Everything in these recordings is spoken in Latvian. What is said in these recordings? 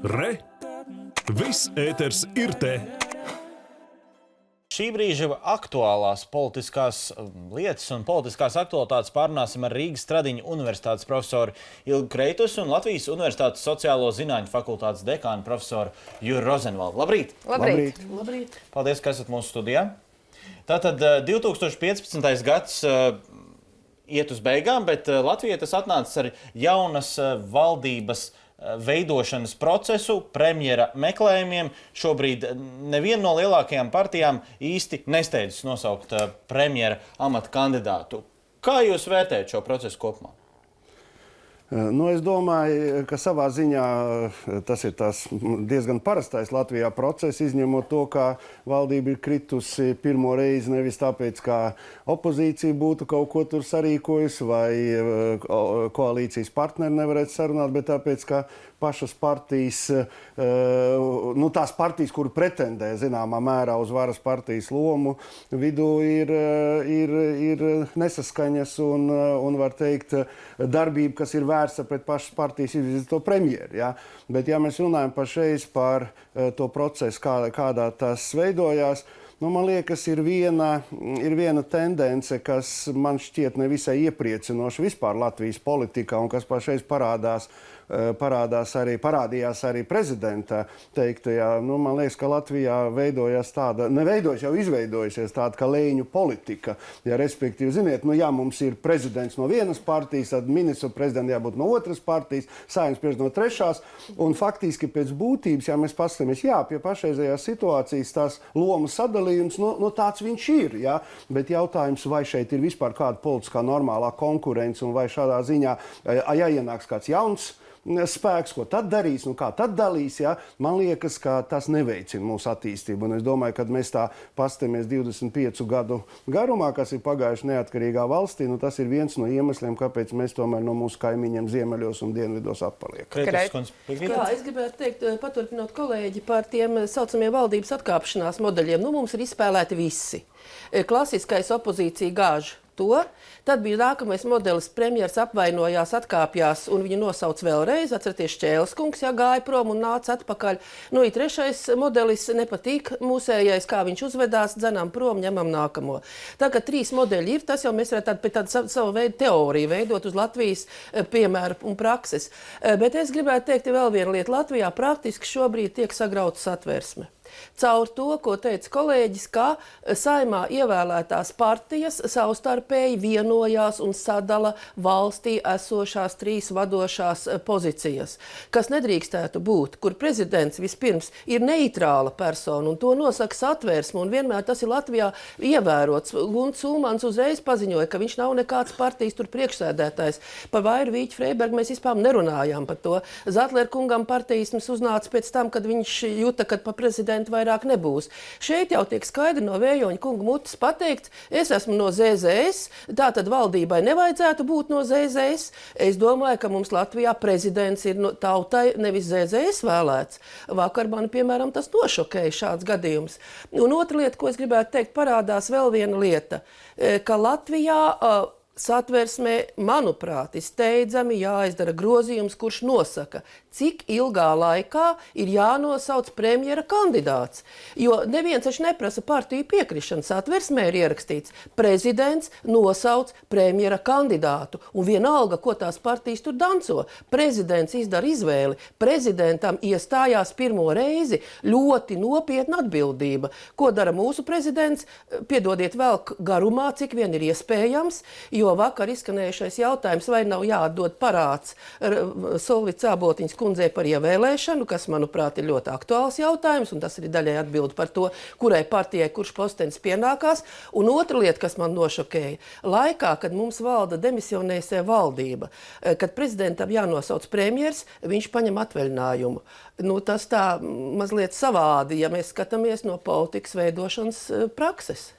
Re! Viss ēters ir te! Šī brīža aktuālās politiskās lietas un politiskās aktualitātes pārunāsim ar Rīgas Stradiņu universitātes profesoru Ilgu Kreitusi un Latvijas Universitātes sociālo zinātņu fakultātes dekānu profesoru Juru Rozenvaldu. Labrīt! Labrīt! Labrīt. Paldies, ka esat mūsu studijā. Tātad 2015. gads iet uz beigām, bet Latvijai tas atnācis ar jaunas valdības veidošanas procesu, premjera meklējumiem. Šobrīd neviena no lielākajām partijām īsti nesteidzas nosaukt premjera amata kandidātu. Kā jūs vērtējat šo procesu kopumā? Es domāju, ka savā ziņā tas ir diezgan parastais Latvijā process, izņemot to, ka valdība ir kritusi pirmo reizi nevis tāpēc, ka opozīcija būtu kaut ko tur sarīkojusi vai koalīcijas partneri nevarētu sarunāt, bet tāpēc, ka pašas partijas, tās partijas, kuri pretendē zināmā mērā uz varas partijas lomu, vidū ir nesaskaņas un var teikt, darbība, kas ir vērsta pret pašas partijas izvirzīto premjeru. Ja? Bet, ja mēs runājam pašreiz par to procesu, kādā tas veidojās, man liekas, ir viena tendence, kas man šķiet nevisai iepriecinoša vispār Latvijas politikā un kas pašreiz parādījās arī prezidenta teiktajā. Man liekas, ka Latvijā izveidojusies tāda kā lēņu politika. Ja, respektīvi, ziniet, ja mums ir prezidents no vienas partijas, tad ministru prezidentam jābūt no otras partijas, saimnes prezidents no trešās. Un faktiski pēc būtības, ja mēs paskatāmies, pie pašreizējās situācijas tās lomas sadalījums, tāds viņš ir. Ja? Bet jautājums, vai šeit ir vispār kāda politiskā normālā konkurence un vai šādā ziņā, ja ienāks kāds jauns spēks, ko tad darīs, kā tad dalīs, ja? Man liekas, ka tas neveicina mūsu attīstību. Un es domāju, kad mēs tā pastamies 25 gadu garumā, kas ir pagājuši neatkarīgā valstī, tas ir viens no iemesliem, kāpēc mēs tomēr no mūsu kaimiņiem ziemeļos un dienvidos atpaliekam. Jā, es gribētu teikt, paturpinot kolēģi par tiem saucamiem valdības atkāpšanās modeļiem. Mums ir izspēlēti visi. Klasiskais opozīcija gāž to. Tad bija nākamais modelis, premjers apvainojās, atkāpjās un viņu nosauc vēlreiz. Atcerieties, Čēles kungs gāja prom un nāca atpakaļ. Trešais modelis nepatīk mūsējais, kā viņš uzvedās, dzenām prom, ņemam nākamo. Tagad 3 modeļi ir, tas jau mēs varētu tādu savu veidu teoriju veidot uz Latvijas piemēru un prakses. Bet es gribētu teikt vēl vienu lietu. Latvijā praktiski šobrīd tiek sagrauta Satversme. Caur to, ko teica kolēģis, ka Saeimā ievēlētās partijas savstarpēji vienojās un sadala valstī esošās 3 vadošās pozīcijas, kas nedrīkstētu būt, kur prezidents vispirms ir neitrāla persona, un to nosaka Satversme, un vienmēr tas ir Latvijā ievērots. Gunts Ulmans uzreiz paziņoja, ka viņš nav nekāds partijas tur priekšsēdētājs. Par Vairu Vīķu Freibergu mēs vispār nerunājām par to. Zatler kungam partijisms uznāca pēc tam, kad viņš juta, ka pa prezidentu vairāk nebūs. Šeit jau tiek skaidri no Vējoņa kunga mutes pateikts, es esmu no ZZS, tātad valdībai nevajadzētu būt no ZZS. Es domāju, ka mums Latvijā prezidents ir no tautai nevis ZZS vēlēts. Vakar man, piemēram, tas nošokēja šāds gadījums. Un otra lieta, ko es gribētu teikt, parādās vēl viena lieta, ka Latvijā Satversmē, manuprāt, steidzami jāizdara grozījums, kurš nosaka, cik ilgā laikā ir jānosauc premjera kandidāts. Jo neviens taču neprasa partiju piekrišanu. Satversmē ir ierakstīts, prezidents nosauc premjera kandidātu. Un vienalga, ko tās partijas tur danco. Prezidents izdara izvēli. Prezidentam iestājās pirmo reizi ļoti nopietna atbildība. Ko dara mūsu prezidents? Piedodiet vēl garumā, cik vien ir iespējams, jo vakar izskanējušais jautājums, vai nav jāatdod parāds Solvits Āboltiņas kundzei par ievēlēšanu, kas, manuprāt, ir ļoti aktuāls jautājums, un tas arī daļai atbild par to, kurai partijai kurš postenis pienākās. Un otra lieta, kas man nošokēja, laikā, kad mums valda demisionēsē valdība, kad prezidentam jānosauc premjers, viņš paņem atvaļinājumu. Tas tā mazliet savādi, ja mēs skatāmies no politikas veidošanas prakses.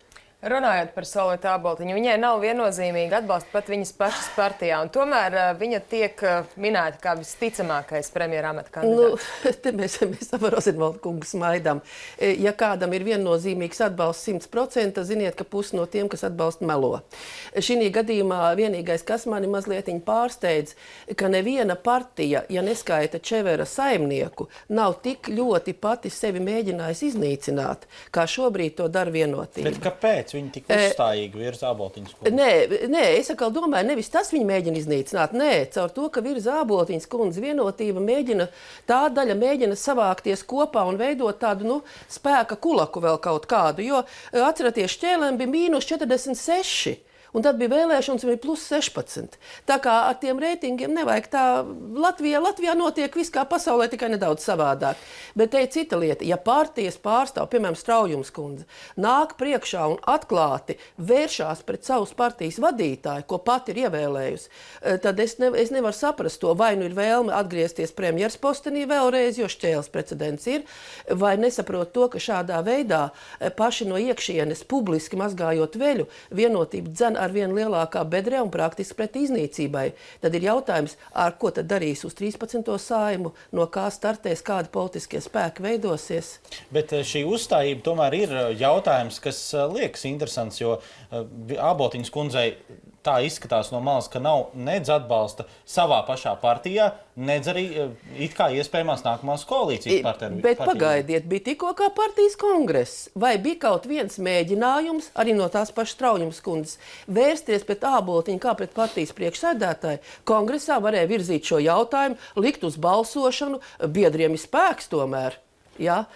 Runājot par Solvietu Āboltiņu, viņai nav viennozīmīgi atbalsta pat viņas pašas partijā, un tomēr viņa tiek minēta kā visticamākais premjera amata kandidāts. Te mēs ar Rozenvaldu kungu smaidām. Ja kādam ir viennozīmīgs atbalsts 100%, ziniet, ka pusi no tiem, kas atbalsta, melo. Šī gadījumā vienīgais, kas mani mazliet pārsteidz, ka neviena partija, ja neskaita Čevera saimnieku, nav tik ļoti pati sevi mēģinājusi iznīcināt, kā šobrīd to dara Vienotība. Bet kāpēc viņi tik uzstājīgi virza Āboltiņas kundzi? Nē, es atkal domāju, nevis tas viņi mēģina iznīcināt. Nē, caur to, ka virza Āboltiņas kundze Vienotība tā daļa mēģina savākties kopā un veidot tādu spēka kulaku vēl kaut kādu. Jo atceraties, Šķēlēm bija -46. Un tad bija vēlēšanas, un bija +16. Tā kā ar tiem reitingiem nevajag tā. Latvijā notiek viss kā pasaulē, tikai nedaudz savādāk. Bet te ir cita lieta. Ja partijas pārstāv, piemēram, Straujums kundze, nāk priekšā un atklāti vēršās pret savas partijas vadītāju, ko pati ir ievēlējusi, tad es nevaru saprast to, vai nu ir vēlme atgriezties premjeras postenī vēlreiz, jo Šķēles precedents ir, vai nesaprot to, ka šādā veidā paši no iekšienes publiski mazgājot veļu, Vienotība dzen ar vien lielākā bedrē un praktiski pret iznīcībai. Tad ir jautājums, ar ko tad darīs uz 13. Saimu, no kā startēs, kādi politiskie spēki veidosies. Bet šī uzstājība tomēr ir jautājums, kas liekas interesants, jo Āboltiņas kundzei tā izskatās no malas, ka nav nedz atbalsta savā pašā partijā, nedz arī it kā iespējamās nākamās koalīcijas partneru. Bet pagaidiet, bija tikko kā partijas kongress. Vai bija kaut viens mēģinājums, arī no tās pašas Straujums kundzes, vērsties pret Āboltiņu kā pret partijas priekšsēdētāju? Kongresā varēja virzīt šo jautājumu, likt uz balsošanu, biedriem ir spēks tomēr. Ja?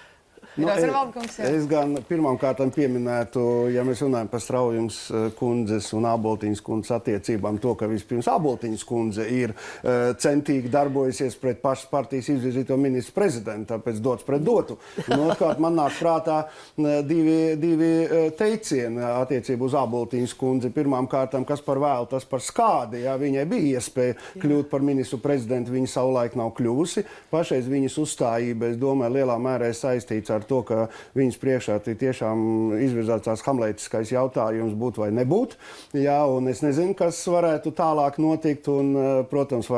Es gan pirmām kārtām pieminētu, ja mēs runājam par Straujums kundzes un Āboltiņas kundzes attiecībām, to, ka vispirms Āboltiņas kundze ir centīgi darbojusies pret pašas partijas izvirzīto ministru prezidentu, tāpēc dots pret dotu. Un otrkārt man nāk prātā divi teicieni attiecību uz Āboltiņas kundzi. Pirmām kārtām, kas par vēlu, tas par skādi. Ja viņai bija iespēja kļūt par ministru prezidentu, viņa savulaik nav kļuvusi. Pašreiz viņas uzstājība, es domāju, lielā mērā saistīts ar to, ka viņas priekšā tiešām izvirzās tās hamlētiskais jautājums būt vai nebūt. Jā, un es nezinu, kas varētu tālāk notikt, un, protams,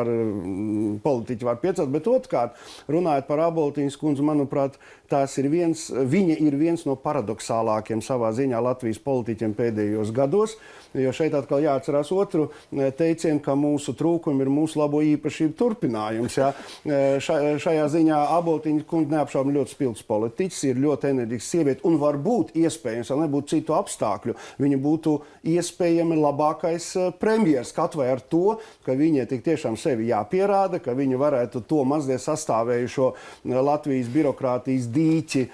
politiķi var piecelt, bet otrkārt, runājot par Āboltiņas kundzi, manuprāt, viņa ir viens no paradoxālākiem savā ziņā Latvijas politiķiem pēdējos gados, jo šeit atkal jāatcerās otru teicienu, ka mūsu trūkumi ir mūsu labo īpašību turpinājums. Ja? Šajā ziņā Āboltiņa kundze neapšaubāmi ļoti spilgts politiķis, ir ļoti enerģisks sieviete un varbūt iespējams, ja nebūtu citu apstākļu, viņa būtu iespējami labākais premjers, kaut vai ar to, ka viņai tik tiešām sevi jāpierāda, ka viņa varētu to mazliet sastāvējušo Latvijas birokrātijas dīķi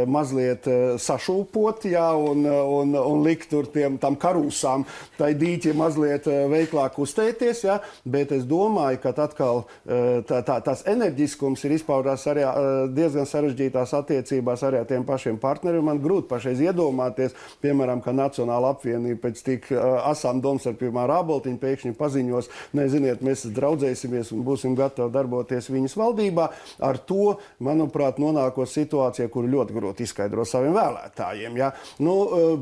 mazliet sašūpot, ja, un likt tur tam karūsām tai dīķi mazliet veiklāk uztēties, ja, bet es domāju, ka atkal tās enerģiskums ir izpaudās arī diezgan sarežģītās attiecībās arī ar tiem pašiem partneriem. Man grūti pašreiz iedomāties, piemēram, ka Nacionāla apvienība pēc tik asām domstarpībām ar Āboltiņu pēkšņi paziņos, neziniet, mēs draudzēsimies un būsim gatavi darboties viņas valdībā. Ar to, manuprāt, nonākot situācijā, kuru ļoti grūti izskaidrot saviem vēlētājiem. Ja?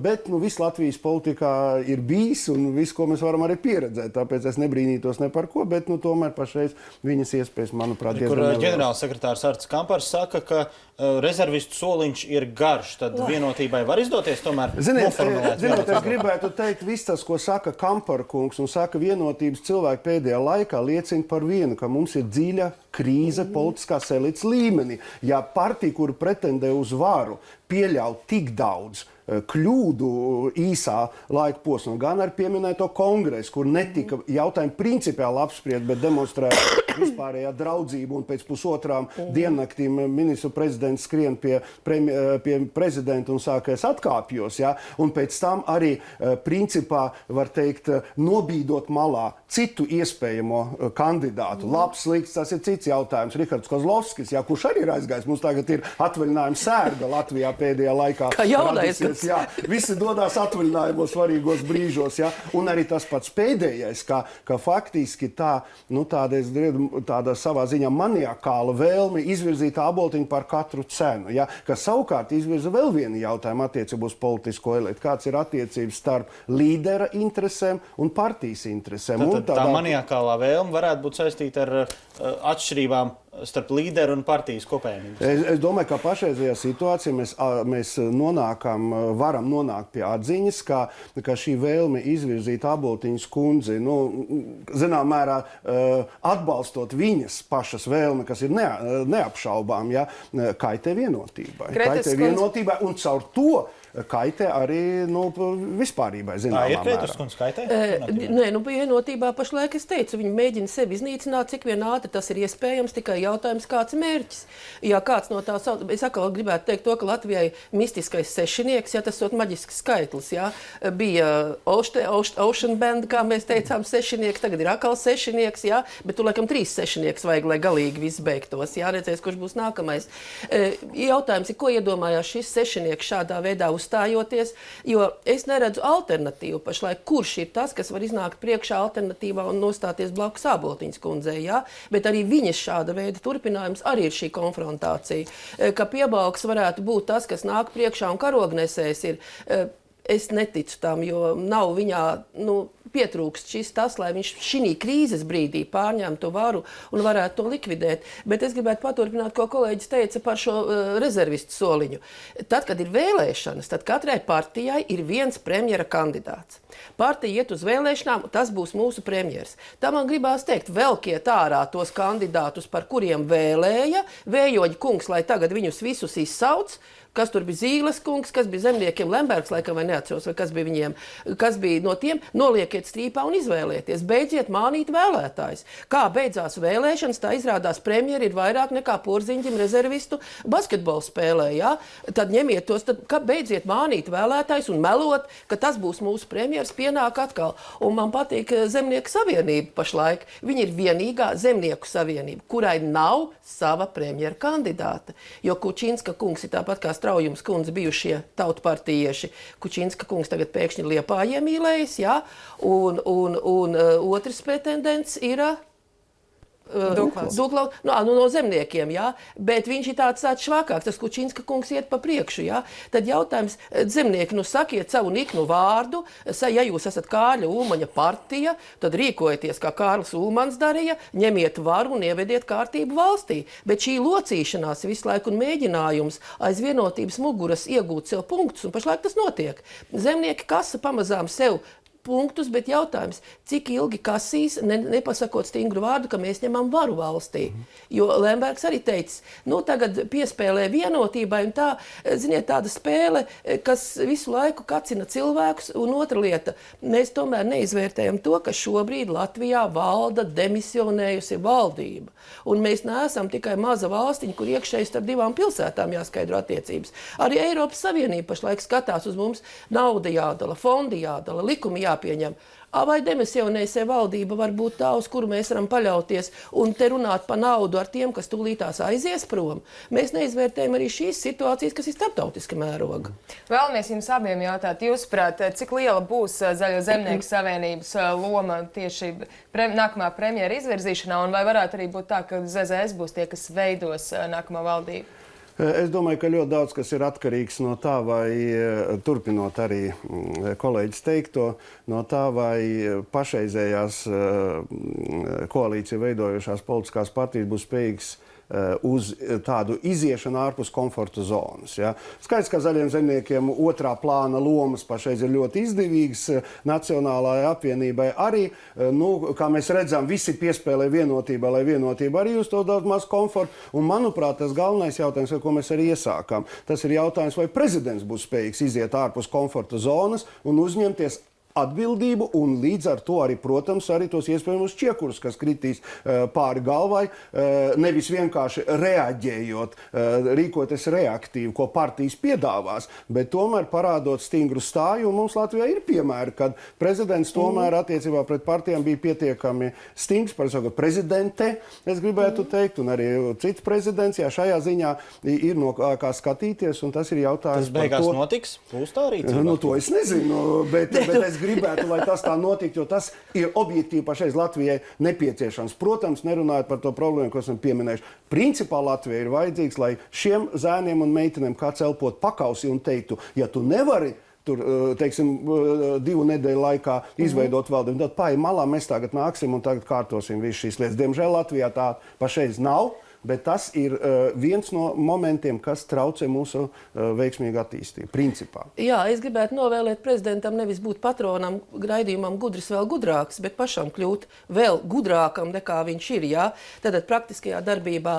Bet viss Latvijas politikā ir bijis un viss, ko mēs varam arī pieredzēt. Tāpēc es nebrīnītos ne par ko, bet tomēr pašreiz viņas iespējas, manuprāt, kur ģenerālsekretārs Arts Kampars saka, ka rezervistu soliņš ir garš, tad Vienotībai var izdoties tomēr noformulēt. Ziniet, es gribētu teikt, viss tas, ko saka Kampara kungs un saka Vienotības cilvēki pēdējā laikā, liecina par vienu, ka mums ir dziļa krīze politiskās elites līmenī. Ja partija, kura pretendē uz varu, pieļauj tik daudz kļūdu īsā laika posmā, gan ar pieminēto kongresu, kur netika jautājumi principiāli apspriest, bet demonstrēja vispārējā draudzību, un pēc pusotrām diennaktīm ministru prezidents skrien pie prezidenta un saka, es atkāpjos, ja? Un pēc tam arī principā, var teikt, nobīdot malā citu iespējamo kandidātu. Labs, slikts, tas ir cits jautājums. Rihards Kozlovskis, ja, kurš arī ir aizgājis, mums tagad ir atvaļinājuma sērga Latvijā pēdējā laikā. Kā jaunais, Jā, visi dodās atvaļinājumos svarīgos brīžos, ja? Un arī tas pats pēdējais, ka faktiski tāda, es tāda savā ziņā maniakāla vēlme izvirzīt Āboltiņu par katru cenu. Ja? Kas savukārt izvirza vēl vienu jautājumu attiecībā uz politisko elitu. Kāds ir attiecības starp līdera interesēm un partijas interesēm? Tā maniakālā vēlme varētu būt saistīta ar atšķirībām starp līderu un partijas kopējiem. Es domāju, ka pašreizajā situācijā mēs varam nonākt pie atziņas, ka šī vēlme izvirzīt Āboltiņas kundzi, zinām mērā atbalstot viņas pašas vēlme, kas ir neapšaubām, ja, kaitē vienotībai. Kaitē vienotībai un caur to kaitē arī vispārībai zināmā mērā. Ir Kreituses kundze kaitē? Nē, vienotībā pašlaik es teicu, viņi mēģina sevi iznīcināt, cik vien ātri tas ir iespējams, tikai jautājums, kāds ir mērķis. Ja kāds no tā sauc, es atkal gribētu teikt to, ka Latvijai mistiskais sešinieks, ja tas ir maģisks skaitlis, ja, bija Ocean Band, kā mēs teicām, sešinieks, tagad ir atkal sešinieks, ja, bet tu laikam 3 sešinieks vajag, lai galīgi viss beigtos, ja, redzēs, kurš būs nākamais. Jautājums ir, ko iedomājās šis sešinieks šādā veidā uzstājoties, jo es neredzu alternatīvu pašlaik, kurš ir tas, kas var iznākt priekšā alternatīvā un nostāties blakus Āboltiņas kundzei, ja? Bet arī viņas šāda veida turpinājums arī ir šī konfrontācija. Ka Piebalgs varētu būt tas, kas nāk priekšā un karognesējs ir, es neticu tam, jo nav viņā, pietrūkst tas, lai viņš šī krīzes brīdī pārņemtu varu un varētu to likvidēt. Bet es gribētu paturpināt, ko kolēģis teica par šo rezervistu soliņu. Tad, kad ir vēlēšanas, tad katrai partijai ir viens premjera kandidāts. Partija iet uz vēlēšanām, tas būs mūsu premjers. Tā man gribās teikt, velkiet ārā tos kandidātus, par kuriem vēlēja, Vējoģa kungs, lai tagad viņus visus izsauc, kas tur bija Zīles kungs, kas bija zemniekiem, Lembergs, laikam, vai neatceros, vai kas bija viņiem, kas bija no tiem, noliekiet strīpā un izvēlieties. Beidziet mānīt vēlētājs. Kā beidzās vēlēšanas, tā izrādās premjeri ir vairāk nekā Porziņģim rezervistu basketbolu spēlē, ja? Tad ņemiet tos, beidziet mānīt vēlētājs un melot, ka tas būs mūsu premjers, pienāk atkal. Un man patīk Zemnieku savienība pašlaik. Viņa ir vienīgā Zemnieku savienība, kurai nav sava premjera kandidāta. Jo Kučinska kungs ir tāpat kā Straujums kundze bijušie tautpartieši. Kučinska kungs tagad pēkšņi Liepā iemīlējis, ja? Un otrs pretendents ir Duklaus. No zemniekiem, jā, bet viņš ir tāds švakāks, tas Kučinska kungs iet pa priekšu, jā. Tad jautājums, zemnieki, sakiet savu niknu vārdu, ja jūs esat Kārļa Ulmaņa partija, tad rīkojieties, kā Kārlis Ulmans darīja, ņemiet varu un ievediet kārtību valstī. Bet šī locīšanās visu laiku un mēģinājums aiz vienotības muguras iegūt sev punktus, un pašlaik tas notiek. Zemnieki kasa pamazām sev punktus, bet jautājums, cik ilgi kasīs, nepasakot stingru vārdu, ka mēs ņemam varu valstī. Jo Lembergs arī teica, tagad piespēlē vienotībai, un tā, ziniet, tāda spēle, kas visu laiku kacina cilvēkus, un otra lieta, mēs tomēr neizvērtējam to, ka šobrīd Latvijā valda demisionējusi valdība. Un mēs neesam tikai maza valstiņa, kur iekšēji starp 2 pilsētām jāskaidro attiecības. Arī Eiropas Savienība pašlaik skatās uz mums, nauda jādala, fondi jādala, likumi jāpieņem. Vai demisionējusi valdība var būt tā, uz kuru mēs varam paļauties un te runāt par naudu ar tiem, kas tūlītās aizies prom? Mēs neizvērtējam arī šīs situācijas, kas ir starptautiska mēroga. Vēlamies jums abiem jautāt, jūsuprāt, cik liela būs Zaļo zemnieku savienības loma tieši nākamā premjera izvirzīšanā, un vai varētu arī būt tā, ka ZZS būs tie, kas veidos nākamo valdību? Es domāju, ka ļoti daudz kas ir atkarīgs no tā, vai, turpinot arī kolēģis teikto, no tā, vai pašreizējās koalīcija veidojušās politiskās partijas būs spējīgas uz tādu iziešanu ārpus komforta zonas. Ja. Skaidrs, ka Zaļiem zemniekiem otrā plāna lomas pašreiz ir ļoti izdevīgas, Nacionālajai apvienībai arī, kā mēs redzam, visi piespēlē vienotībai, lai vienotība arī uz to daudz maz komfortu. Un, manuprāt, tas galvenais jautājums, ar ko mēs arī iesākām, tas ir jautājums, vai prezidents būs spējīgs iziet ārpus komforta zonas un uzņemties atbildību un līdz ar to arī, protams, arī tos iespējamos čiekurus, kas kritīs pāri galvai, nevis vienkārši reaģējot, rīkoties reaktīvi, ko partijas piedāvās, bet tomēr parādot stingru stāju. Un mums Latvijā ir piemēri, kad prezidents tomēr attiecībā pret partijām bija pietiekami stingrs, par savu prezidente, es gribētu teikt, un arī cits prezidents, jā, šajā ziņā ir no kā skatīties, un tas ir jautājums par to. Tas beigās notiks? Būs tā rīcība? To es nezinu, bet es gribētu, lai tas tā notiktu, jo tas ir objektīvi pašreiz Latvijai nepieciešams. Protams, nerunājot par to problēmu, ko esam pieminējuši. Principā Latvijai ir vajadzīgs, lai šiem zēniem un meitenēm kāds elpot pakausi un teiktu, ja tu nevari tur, teiksim, 2 nedēļu laikā izveidot valdību, tad pāri malā mēs tagad nāksim un tagad kārtosim visu šīs lietas. Diemžēl Latvijā tā pašreiz nav. Bet tas ir viens no momentiem, kas traucē mūsu veiksmīgu attīstību, principā. Jā, es gribētu novēlēt prezidentam nevis būt patronam, raidījumam gudrs vēl gudrāks, bet pašam kļūt vēl gudrākam, nekā viņš ir. Jā? Tātad praktiskajā darbībā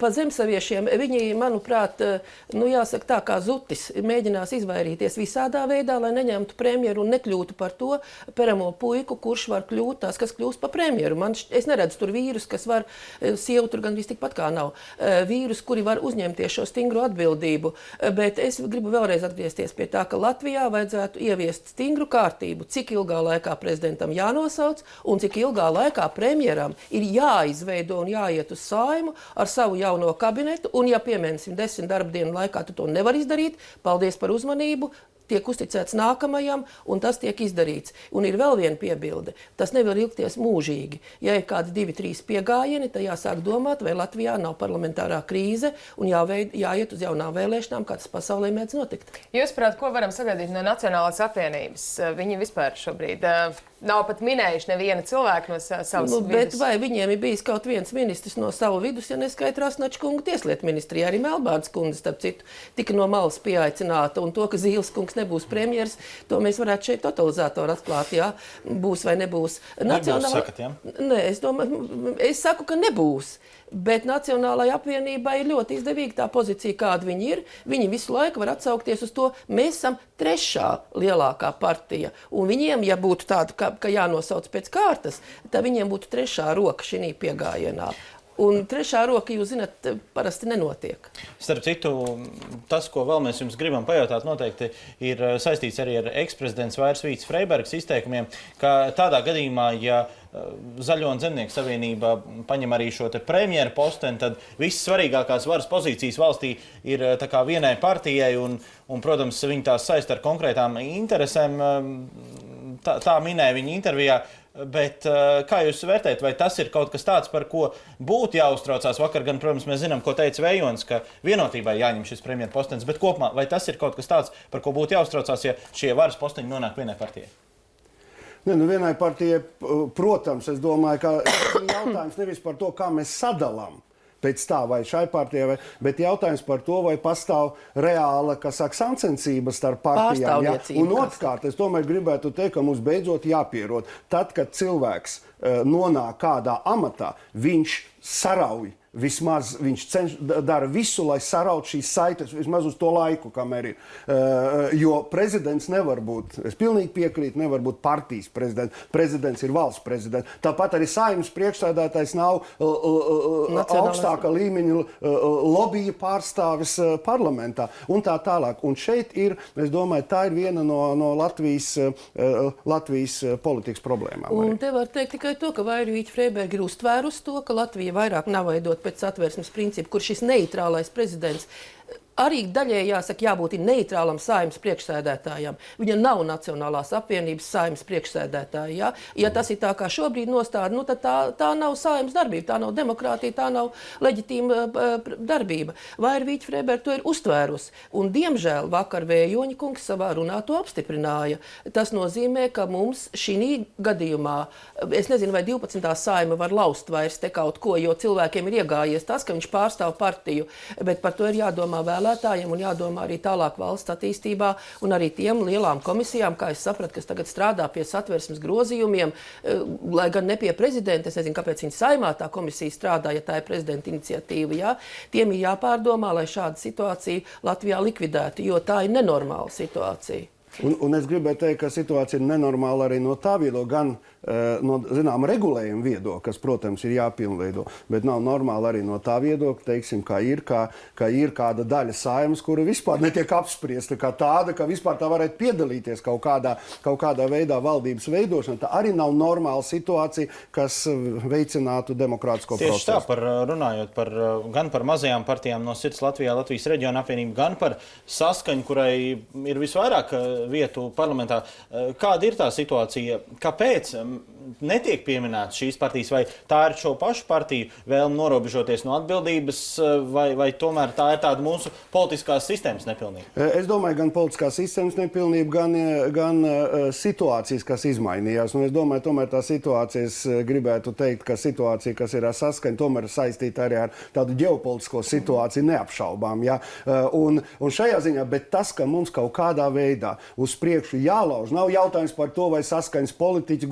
pa zemsaviešiem viņi, manuprāt, jāsaka tā kā zutis, mēģinās izvairīties visādā veidā, lai neņemtu premjeru un nekļūtu par to peramo puiku, kurš var kļūt tās, kas kļūst par premjeru. Es neredzu tur vīrus, kas var sievu tur gandrīz tikpat kā nav vīrus, kuri var uzņemties šo stingru atbildību. Bet es gribu vēlreiz atgriezties pie tā, ka Latvijā vajadzētu ieviest stingru kārtību, cik ilgā laikā prezidentam jānosauc un cik ilgā laikā premjeram ir jāizveido un jāiet uz Saeimu ar savu jauno kabinetu. Un ja, piemēram, 10 darba dienu laikā tu to nevar izdarīt, paldies par uzmanību, tiek uzticēts nākamajam, un tas tiek izdarīts. Un ir vēl viena piebilde. Tas nevar ilgties mūžīgi. Ja ir kādi 2-3 piegājieni, tad jāsāk domāt, vai Latvijā nav parlamentārā krīze un jāiet uz jaunām vēlēšanām, kā tas pasaulē mēdz notikt. Jūsuprāt, ko varam sagaidīt no Nacionālās apvienības? Viņi vispār šobrīd nav pat minējuši neviena cilvēka no savas vidus. Bet vai viņiem ir bijis kaut viens ministrs no savu vidus, ja neskaita Rasnača kunga tieslietu ministrijā? Arī Melbārdas kundze, starp citu, tika no malas pieaicināta. Un to, ka Zīles kungs nebūs premjeras, to mēs varētu šeit totalizatoru atklāt, jā, būs vai nebūs. Nē, es saku, ka nebūs. Bet Nacionālajai apvienībai ir ļoti izdevīga tā pozīcija, kāda viņi ir. Viņi visu laiku var atsaukties uz to, mēs esam 3. lielākā partija. Un viņiem, ja būtu tāda, ka jānosauc pēc kārtas, tad viņiem būtu 3. roka šī piegājienā. Un 3. roka, jūs zināt, parasti nenotiek. Starp citu, tas, ko vēl mēs jums gribam pajautāt, noteikti ir saistīts arī ar eksprezidents Vairs Vīts Freibergas izteikumiem, ka tādā gadījumā, ja Zaļo un Zemnieku savienība paņem arī šo te premjeru posteni, tad visas svarīgākās varas pozīcijas valstī ir tā kā vienai partijai un protams, viņi tās saista ar konkrētām interesēm. Tā minēja viņa intervijā. Bet kā jūs vērtējat, vai tas ir kaut kas tāds, par ko būtu jāuztraucās? Vakar gan, protams, mēs zinām, ko teica Vējons, ka vienotībai jāņem šis premjeru postenis, bet kopumā, vai tas ir kaut kas tāds, par ko būtu jāuztraucās, ja šie varas posteņi nonāk vienai partijai? Vienai partijai, protams, es domāju, ka jautājums nevis par to, kā mēs sadalām pēc tā vai šai partijai, bet jautājums par to, vai pastāv reāla, sacensība starp partijām. Ja? Un otrkārt, es tomēr gribētu teikt, ka mums beidzot jāpierod. Tad, kad cilvēks nonāk kādā amatā, viņš sarauj. Vismaz viņš dara visu, lai sarautu šīs saites, vismaz uz to laiku, kamēr ir. Jo prezidents nevar būt, es pilnīgi piekrītu, nevar būt partijas prezidents. Prezidents ir valsts prezidents. Tāpat arī Saeimas priekšsēdētājs nav augstāka līmeņa lobija pārstāvis parlamentā un tā tālāk. Un šeit ir, es domāju, tā ir viena no Latvijas politikas problēmām. Un te var teikt tikai to, ka Vaira Vīta Freiberga ir uztvērusi to, ka Latvija vairāk nav veidot pēc satversmes principu, kur šis neitrālais prezidents arī daļai jāsaka, jābūt neitrālam Saeimas priekšsēdētājam. Viņa nav Nacionālās apvienības Saeimas priekšsēdētāja. Ja? Ja tas ir tā, kā šobrīd nostāda, tad tā nav Saeimas darbība, tā nav demokrātija, tā nav leģitīma darbība. Vaira Vīta Freiberga to ir uztvērusi. Un, diemžēl, vakar Vējoņa kungs savā runā to apstiprināja. Tas nozīmē, ka mums šī gadījumā, es nezinu, vai 12. Saeima var laust vairs te kaut ko, jo cilvēkiem ir iegājies tas, ka viņš pārstāv partiju, bet par to ir jādomā vēlāk. Un jādomā arī tālāk valsts attīstībā un arī tiem lielām komisijām, kā es sapratu, kas tagad strādā pie satversmes grozījumiem, lai gan ne pie prezidenta, es nezinu, kāpēc viņa Saeimā tā komisija strādā, ja tā ir prezidenta iniciatīva, jā, tiem ir jāpārdomā, lai šāda situācija Latvijā likvidētu, jo tā ir nenormāla situācija. Un es gribēju teikt, ka situācija ir nenormāla arī no tā viedokļa, gan no, zinām, regulējuma viedokļa, kas, protams, ir jāpilnveido, bet nav normāli arī no tā viedokļa, teiksim, ka ir kāda daļa Saeimas, kura vispār netiek apspriesta kā tāda, ka vispār tā varētu piedalīties kaut kādā veidā valdības veidošanā. Tā arī nav normāla situācija, kas veicinātu demokrātisko procesu. Tieši tā, runājot gan par mazajām partijām no sirds Latvijā, Latvijas reģiona apvienību, gan par Saskaņu, kurai ir visvairāk vietu parlamentā. Kāda ir tā situācija? Kāpēc netiek pieminētas šīs partijas? Vai tā ir šo pašu partiju vēlme norobežoties no atbildības, vai tomēr tā ir tāda mūsu politiskās sistēmas nepilnība? Es domāju, gan politiskās sistēmas nepilnība, gan situācijas, kas izmainījās. Un es domāju, tomēr tā situācija, es gribētu teikt, ka situācija, kas ir ar saskaņu, tomēr ir saistīta arī ar tādu ģeopolitisko situāciju neapšaubām. Ja? Un šajā ziņā, bet tas, ka mums kaut kādā veidā uz priekšu jālauž, nav jautājums par to, vai saskaņas politiķi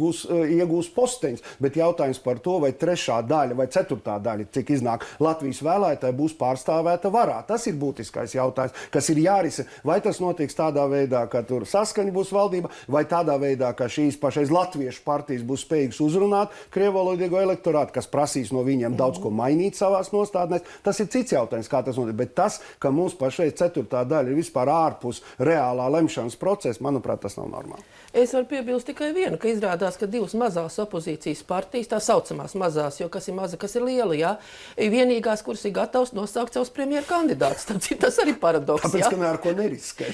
iegūs posteņus, bet jautājums par to, vai trešā daļa vai ceturtā daļa, cik iznāk Latvijas vēlētāji, būs pārstāvēta varā. Tas ir būtiskais jautājums, kas ir jārisina. Vai tas notiks tādā veidā, ka tur saskaņa būs valdība, vai tādā veidā, ka šīs pašais latviešu partijas būs spējīgas uzrunāt krievalodīgo elektorātu, kas prasīs no viņiem daudz ko mainīt savās nostādnēs. Tas ir cits jautājums, kā tas notiek. Bet tas, ka mums pašai ceturtā daļa ir vispār ārpus reālā lemšanas procesa, manuprāt, tas nav normāli. Es varu piebilst tikai vienu, ka izrādās, ka divas mazās opozīcijas partijas, tā saucamās mazās, jo kas ir maza, kas ir liela, jā, vienīgās, kuras ir gatavs nosaukt savus premjeru kandidātus. Tas arī paradoks. Tāpēc, jā. ka ne ar ko neriskē.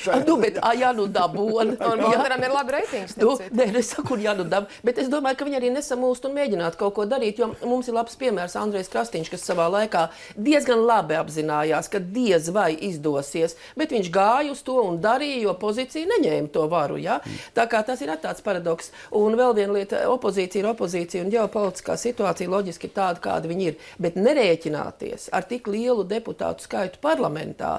Dabūna. Un Valteram ir labi reitings. Nē, es saku, bet es domāju, ka viņi arī nesamūst un mēģinātu kaut ko darīt, jo mums ir labs piemērs Andrejs Krastīņš, kas savā laikā diezgan labi apzinājās, ka diez vai izdosies, bet viņš gāja uz to un darīja, jo pozīcija neņēma to varu. Ja? Tā kā tas ir tāds paradoks. Un vēl viena lieta, opozīcija ir opozīcija un ģeopolitiskā situācija loģiski ir tāda, kāda viņi ir, bet nerēķināties ar tik lielu deputātu skaitu parlamentā,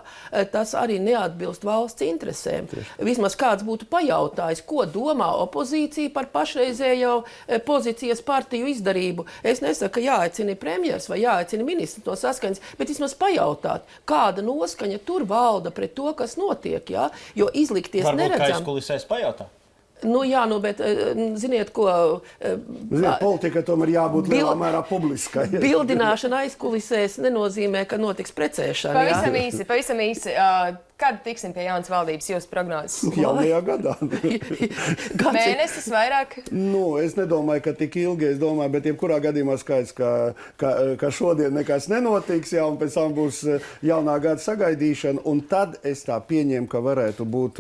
tas arī neatbilst valsts interesēm. Vismaz kāds būtu pajautājis, ko domā opozīcija par pašreizējo pozīcijas partiju izdarību. Es nesaku, ka jāaicina premjers vai jāaicina ministrs no saskaņas, bet vismaz pajautāt, kāda noskaņa tur valda pret to, kas notiek. Ja? Jo izlikties Varbūt neredzam. Varbūt aizkulisēs pajautā. Bet ziniet, ko... Politika tomēr jābūt lielā mērā publiskai. Bildināšana aizkulisēs nenozīmē, ka notiks precēšana. Pavisam īsi. Kad tiksim pie jaunas valdības, jūsu prognozes? Jaunajā gadā. Mēnesis vairāk? Es nedomāju, ka tik ilgi. Es domāju, bet jebkurā gadījumā skaidrs, ka šodien nekas nenotiks, un pēc tam būs jaunā gada sagaidīšana. Un tad es tā pieņemu, ka varētu būt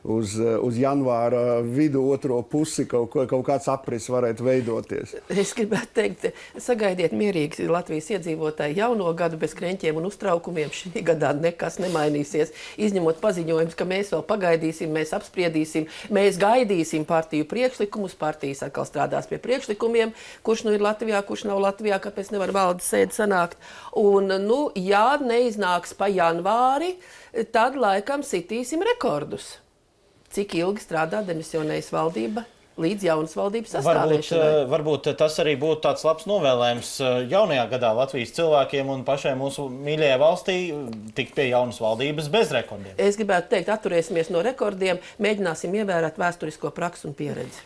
uz janvāra vidu otro pusi kaut kāds apris varētu veidoties. Es gribētu teikt, sagaidiet mierīgi Latvijas iedzīvotāji jauno gadu bez kreņķiem un uztraukumiem. Šī gadā nekas nemainīsies. Izņemot paziņojumus, ka mēs vēl pagaidīsim, mēs apspriedīsim, mēs gaidīsim partiju priekšlikumus, partijas atkal strādās pie priekšlikumiem, kurš nu ir Latvijā, kurš nav Latvijā, kāpēc nevar valdes sēde sanākt. Un, ja neiznāks pa janvāri, tad laikam sitīsim rekordus. Cik ilgi strādā demisionējas valdība? Līdz jaunas valdības sastāvēšanai. Varbūt tas arī būtu tāds labs novēlējums jaunajā gadā Latvijas cilvēkiem un pašai mūsu mīļajai valstī tikt pie jaunas valdības bez rekordiem. Es gribētu teikt, atturēsimies no rekordiem, mēģināsim ievērot vēsturisko praksu un pieredzi.